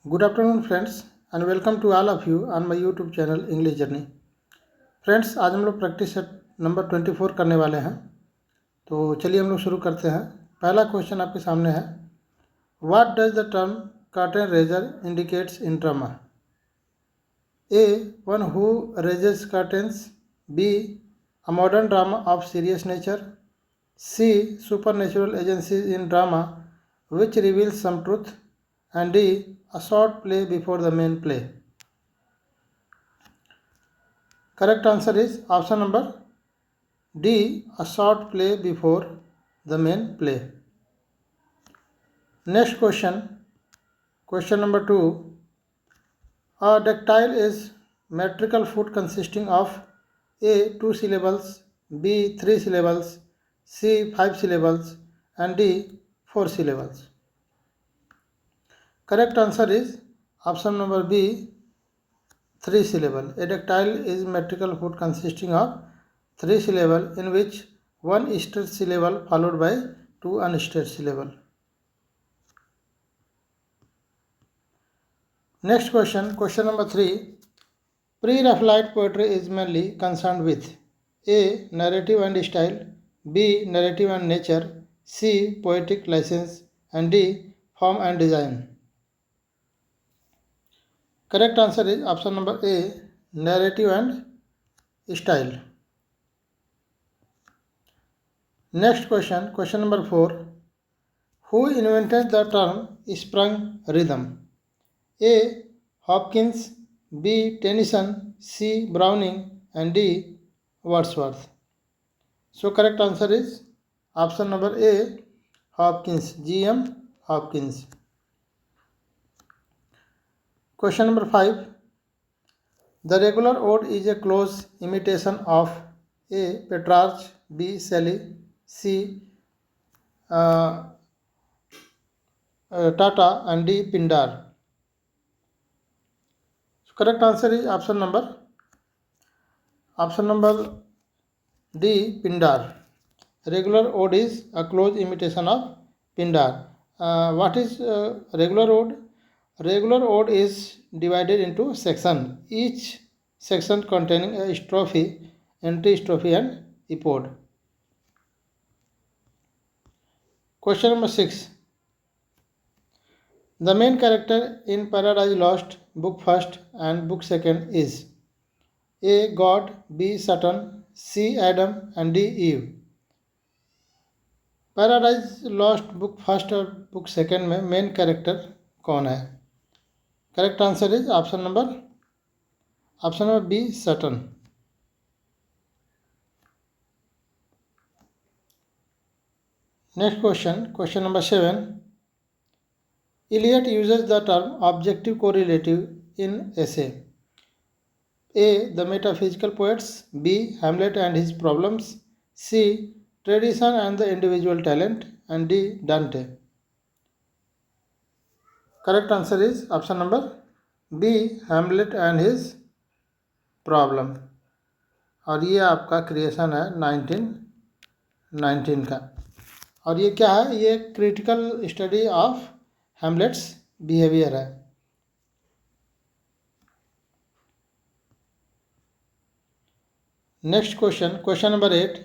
Good afternoon friends and welcome to all of you on my YouTube channel English journey. Friends, आज हम लोग practice set number 24 करने वाले हैं। तो चलिए हम लोग शुरू करते हैं। पहला क्वेश्चन आपके सामने है, what does the term curtain raiser indicates in drama? A, one who raises curtains. B, a modern drama of serious nature. C, supernatural agencies in drama which reveals some truth, and D, a short play before the main play. Correct answer is option number D, a short play before the main play. Next question, question number 2. A dactyl is metrical foot consisting of A, 2 syllables, B, 3 syllables, C, 5 syllables, and D, 4 syllables. Correct answer is option number B, 3 syllable. A dactyl is metrical foot consisting of 3 syllable in which one stressed syllable followed by 2 unstressed syllable. Next question, question number 3. Pre-Raphaelite poetry is mainly concerned with A, narrative and style, B, narrative and nature, C, poetic license, and D, form and design. Correct answer is option number A, narrative and style. Next question, question number 4. Who invented the term sprung rhythm? A, Hopkins, B, Tennyson, C, Browning, and D, Wordsworth. So correct answer is option number A, Hopkins, G.M. Hopkins. Question number 5. The regular ode is a close imitation of A, Petrarch, B, Shelley, C, Tata, and D, Pindar. So correct answer is option number D, Pindar. Regular ode is a close imitation of Pindar. What is regular ode? Regular ode is divided into sections, each section containing a strophe, antistrophe, and epode. Question number 6. The main character in Paradise Lost, book first and book second is A, God, B, Satan, C, Adam, and D, Eve. Paradise Lost book first और book second में main character कौन है? Correct answer is option number B, Satan. Next question, question number 7. Eliot uses the term objective correlative in essay. A, the metaphysical poets, B, Hamlet and his problems, C, tradition and the individual talent, and D, Dante. Correct answer is option number B, Hamlet and his problem. और ये आपका creation है 1919 का. और ये क्या है? ये critical study of Hamlet's behaviour है. Next question, question number 8.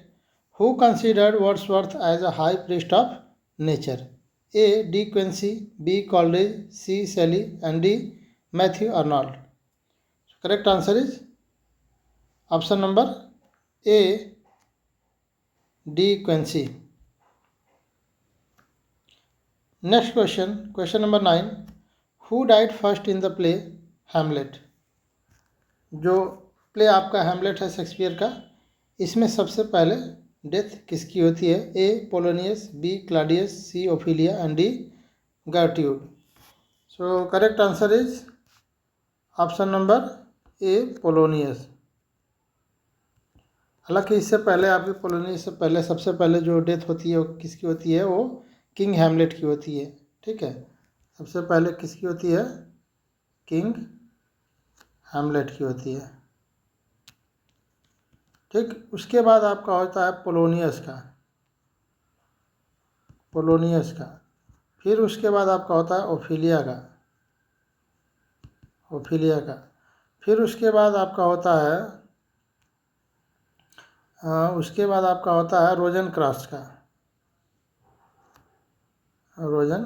Who considered Wordsworth as a high priest of nature? A, D. Quincy, B. Coleridge, C. Shelley, and D. Matthew Arnold. So correct answer is option number A, D. Quincy. Next question, question number 9. Who died first in the play Hamlet? जो play आपका Hamlet है Shakespeare का, इसमें सबसे पहले death किसकी होती है? A, Polonius, B, Claudius, C, Ophelia, and D, गर्ट्यूड. So correct answer is option number A, Polonius. हालांकि इससे पहले आपके पोलोनियस से पहले सबसे पहले जो डेथ होती है वो किसकी होती है? वो किंग हैमलेट की होती है. ठीक है, सबसे पहले किसकी होती है? किंग हैमलेट की होती है. ठीक, उसके बाद आपका होता है पोलोनियस का. फिर उसके बाद आपका होता है ओफिलिया का. ओफिलिया का। फिर उसके बाद आपका होता है रोजन क्रॉस का, रोजन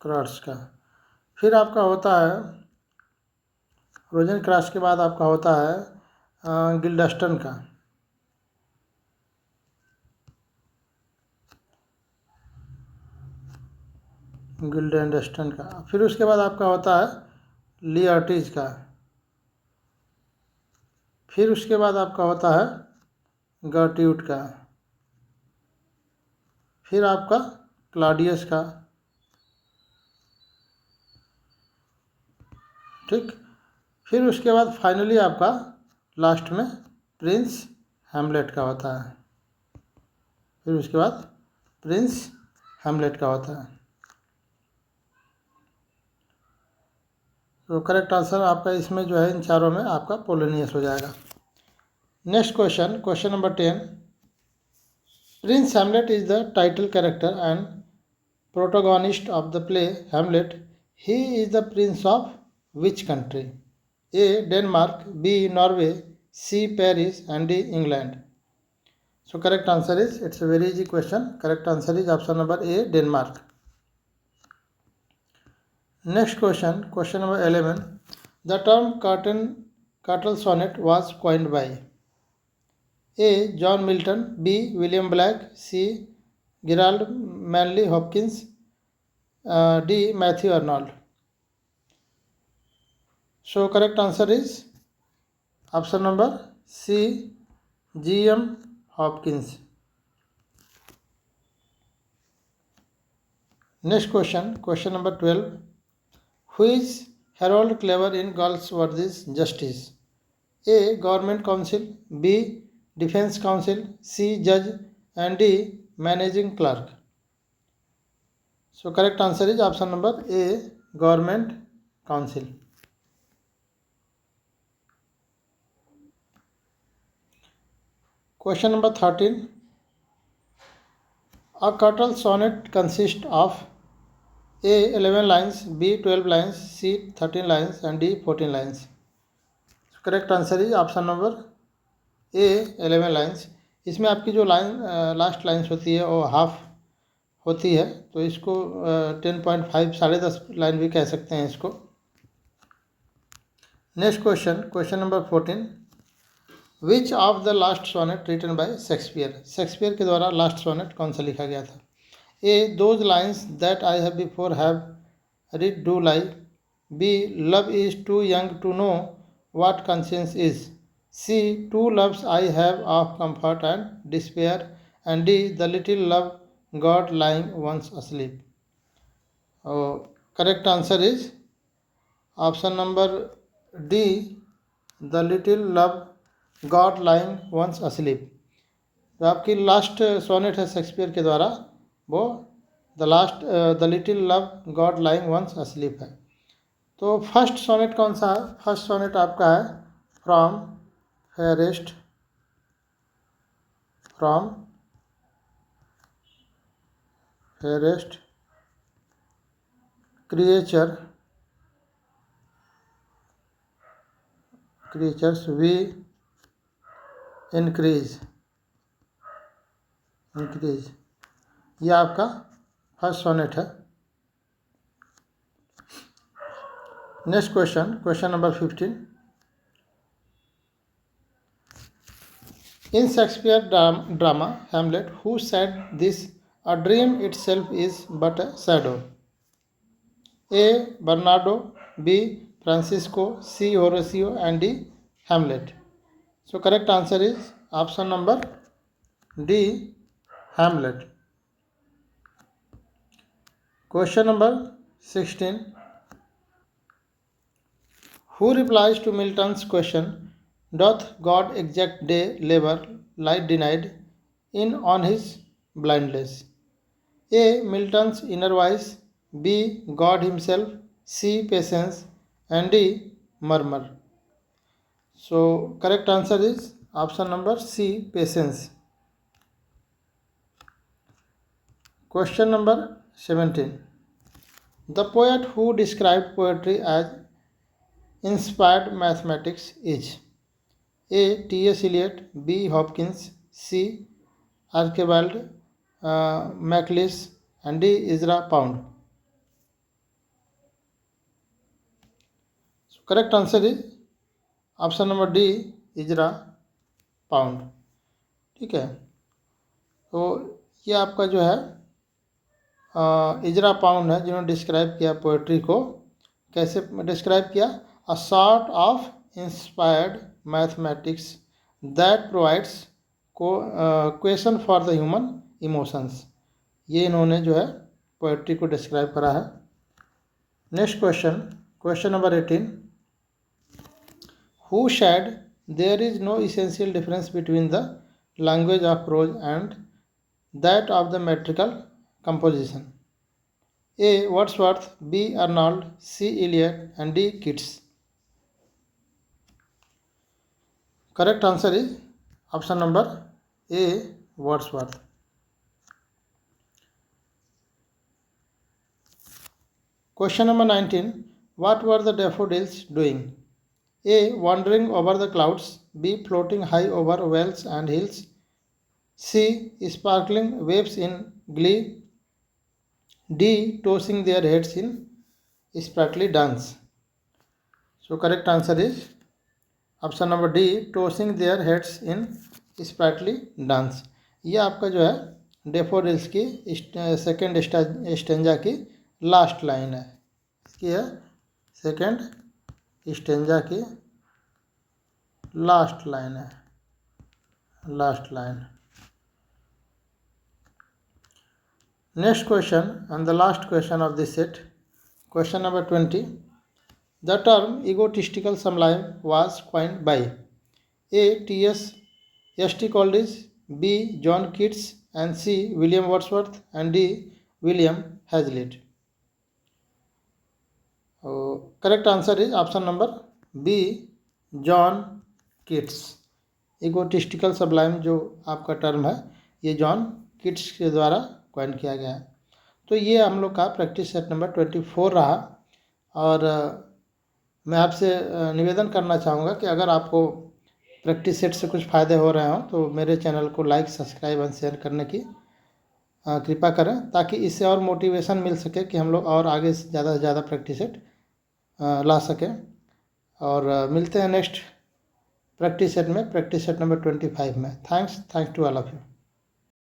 क्रॉस का। फिर आपका होता है रोजन क्रॉस के बाद आपका होता है गिल्डस्टन का, गिल्डस्टन का। फिर उसके बाद आपका होता है लियर्टिज का। फिर उसके बाद आपका होता है गर्ट्यूट का। फिर आपका क्लाउडियस का, ठीक। फिर उसके बाद फाइनली आपका लास्ट में प्रिंस हैमलेट का होता है। फिर उसके बाद प्रिंस हैमलेट का होता है। तो करेक्ट आंसर आपका इसमें जो है इन चारों में आपका पोलोनियस हो जाएगा। Next question, question number 10। Prince Hamlet is the title character and protagonist of the play Hamlet. He is the prince of which country? A. Denmark, B. Norway, C. Paris, and D. England. So correct answer is, it's a very easy question. Correct answer is option number A, Denmark. Next question, question number 11. The term curtal sonnet was coined by A. John Milton, B. William Blake, C. Gerald Manley Hopkins, D. Matthew Arnold. So correct answer is option number C, G.M. Hopkins. Next question, question number 12. Who is Harold Clever in Galsworthy's Justice? A. Government Counsel, B. Defense Counsel, C. Judge, and D. Managing Clerk. So correct answer is option number A, Government Counsel. Question number 13. A curtal sonnet consists of A. 11 lines, B. 12 lines, C. 13 lines, and D. 14 lines. So correct answer is option number A, 11 lines. इसमें आपकी जो last lines होती है वो half होती है, तो इसको 10.5 10.5 लाइन भी कह सकते हैं इसको। Next question, question number 14. Which of the last sonnet written by Shakespeare? Shakespeare के द्वारा लास्ट सोनेट कौन सा लिखा गया था? A. Those lines that I have before have read do lie. B. Love is too young to know what conscience is. C. Two loves I have of comfort and despair. And D. The little love God lying once asleep. Correct answer is option number D. The little love God lying once asleep. जो आपकी last sonnet है Shakespeare के द्वारा वो the little love god lying once asleep है। तो first sonnet कौन सा है? फर्स्ट सोनेट आपका है from fairest creatures we increase, ये आपका फर्स्ट सोनेट है। Next question, question number 15. In Shakespeare drama Hamlet, who said this, a dream itself is but a shadow? A. Bernardo, B. Francisco, C. Horatio, and D. Hamlet. So correct answer is option number D, Hamlet. Question number 16. Who replies to Milton's question, doth God exact day labor light denied in on his blindness? A. Milton's inner voice, B. God himself, C. Patience, and D. Murmur. So correct answer is option number C, Patience. Question number 17. The poet who described poetry as inspired mathematics is A. T.S. Eliot, B. Hopkins, C. Archibald MacLeish, and D. Ezra Pound. So correct answer is option number D, Ezra Pound. ठीक है, तो ये आपका जो है इजरा pound है जिन्होंने describe किया पोएट्री को। कैसे डिस्क्राइब किया? A sort of inspired mathematics that provides question for the human emotions. ये इन्होंने जो है पोएट्री को डिस्क्राइब करा है। Next question, question number 18, who said there is no essential difference between the language of prose and that of the metrical composition? A. Wordsworth, B. Arnold, C. Eliot, and D. Keats. Correct answer is option number A. Wordsworth. Question number 19, what were the daffodils doing? A. Wandering over the clouds, B. Floating high over vales and hills, C. Sparkling waves in glee, D. Tossing their heads in sprightly dance. So correct answer is option number D, tossing their heads in sprightly dance. ये आपका जो है daffodils की second stanza की last line है। इसकी है second stanza की लास्ट लाइन है, last line. Next question and the last question of this set, question number 20, the term egotistical sublime was coined by A. T.S. Coleridge, B. John Keats, and C. William Wordsworth, and D. William Hazlitt. Correct answer is option number B, John Keats. Egotistical sublime जो आपका term है ये John Keats के द्वारा coin किया गया है। तो ये हम लोग का प्रैक्टिस सेट नंबर 24 रहा। और मैं आपसे निवेदन करना चाहूँगा कि अगर आपको प्रैक्टिस सेट से कुछ फ़ायदे हो रहे हों तो मेरे चैनल को लाइक, सब्सक्राइब एंड शेयर करने की कृपा करें, ताकि इससे और मोटिवेशन मिल सके कि हम लोग और आगे से ज़्यादा प्रैक्टिस सेट ला सकें। और मिलते हैं नेक्स्ट प्रैक्टिस सेट में, प्रैक्टिस सेट नंबर 25 में। Thanks to all of you.